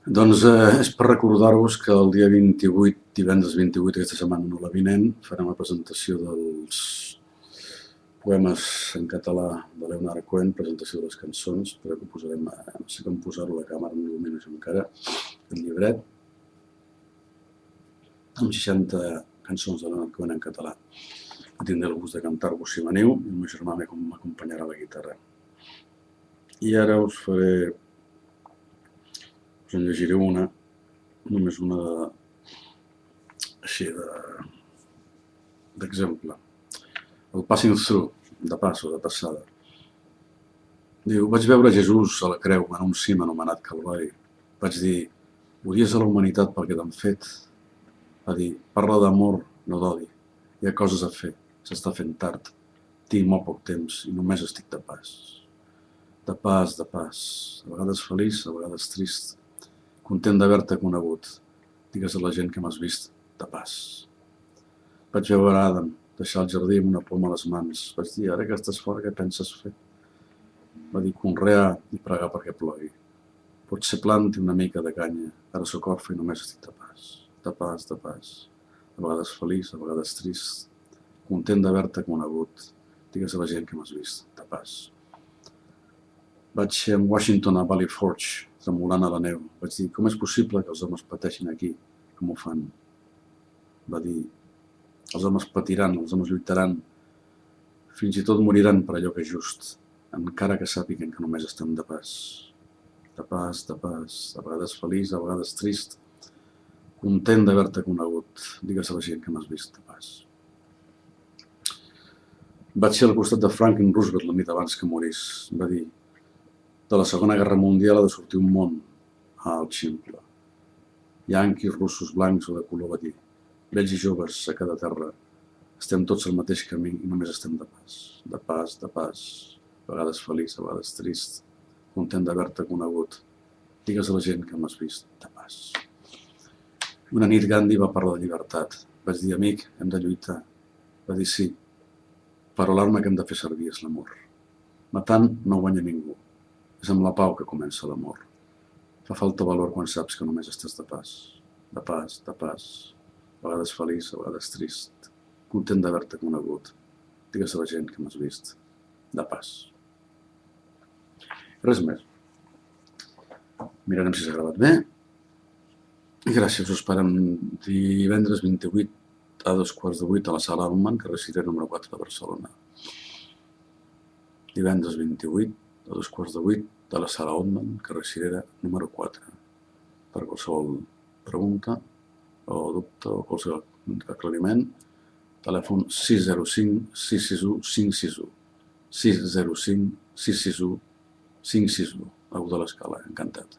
Doncs és per recordar-vos que el dia 28, divendres 28, aquesta setmana no la vinent, farem la presentació dels poemes en català de Leonard Cohen, presentació de les cançons, però que posarem, no sé com posar-ho a la càmera, no il·lumino jo encara, el llibret, amb 60 cançons de Leonard Cohen en català. Tindré el gust de cantar-vos si veniu, i el meu germà m'acompanyarà a la guitarra. I ara us en llegiré una, només una així d'exemple. El Passing Through, de pas o de passada. Diu, vaig veure Jesús a la creu en un cim anomenat Calvari. Vaig dir, odies a la humanitat pel que t'han fet. Va dir, parla d'amor, no d'odi. Hi ha coses a fer, s'està fent tard. Tinc molt poc temps i només estic de pas. De pas, de pas. A vegades feliç, a vegades trist. Content d'haver-te conegut. Digues a la gent que m'has vist de pas. Vaig veure Adam deixar el jardí amb una poma a les mans. Vaig dir, ara que estàs fora, què penses fer? Va dir, conrear i pregar perquè plogui. Potser planti una mica de canya. Ara sóc orfe i només estic de pas. De pas, de pas. A vegades feliç, a vegades trist. Content d'haver-te conegut. Digues a la gent que m'has vist de pas. Vaig ser a Washington a Valley Forge, tremolant a la neu. Vaig dir, com és possible que els homes pateixin aquí, com ho fan? Va dir, els homes patiran, els homes lluitaran, fins i tot moriran per allò que és just, encara que sàpiguen que només estem de pas. De pas, de pas, a vegades feliç, a vegades trist, content d'haver-te conegut. Digues a la gent que m'has vist de pas. Vaig ser al costat de Franklin Roosevelt la nit abans que morís. Va dir, de la Segona Guerra Mundial ha de sortir un món alt ximple. Yanquis, russos, blancs o de color, va dir. Vells i joves a cada terra. Estem tots al mateix camí i només estem de pas. De pas, de pas. A vegades feliç, a vegades trist. Content d'haver-te conegut. Digues a la gent que m'has vist de pas. Una nit Gandhi va parlar de llibertat. Vaig dir, amic, hem de lluitar. Va dir, sí, però l'arma que hem de fer servir és l'amor. Matant no guanya ningú. És amb la pau que comença l'amor. Fa falta valor quan saps que només estàs de pas. De pas, de pas. A vegades feliç, a vegades trist. Content d'haver-te conegut. Digues a la gent que m'has vist de pas. Res més. Mirarem si s'ha gravat bé. I gràcies, us esperem divendres 28 a 7:15 a la sala Altman, carrer Cirera número 4 de Barcelona. Divendres 28 a 7:15 de la sala Altman, carrer Cirera número 4. Per qualsevol pregunta o dubte o qualsevol aclariment, telèfon 605 661 561. 605 661 561. Algú de l'escala, encantat.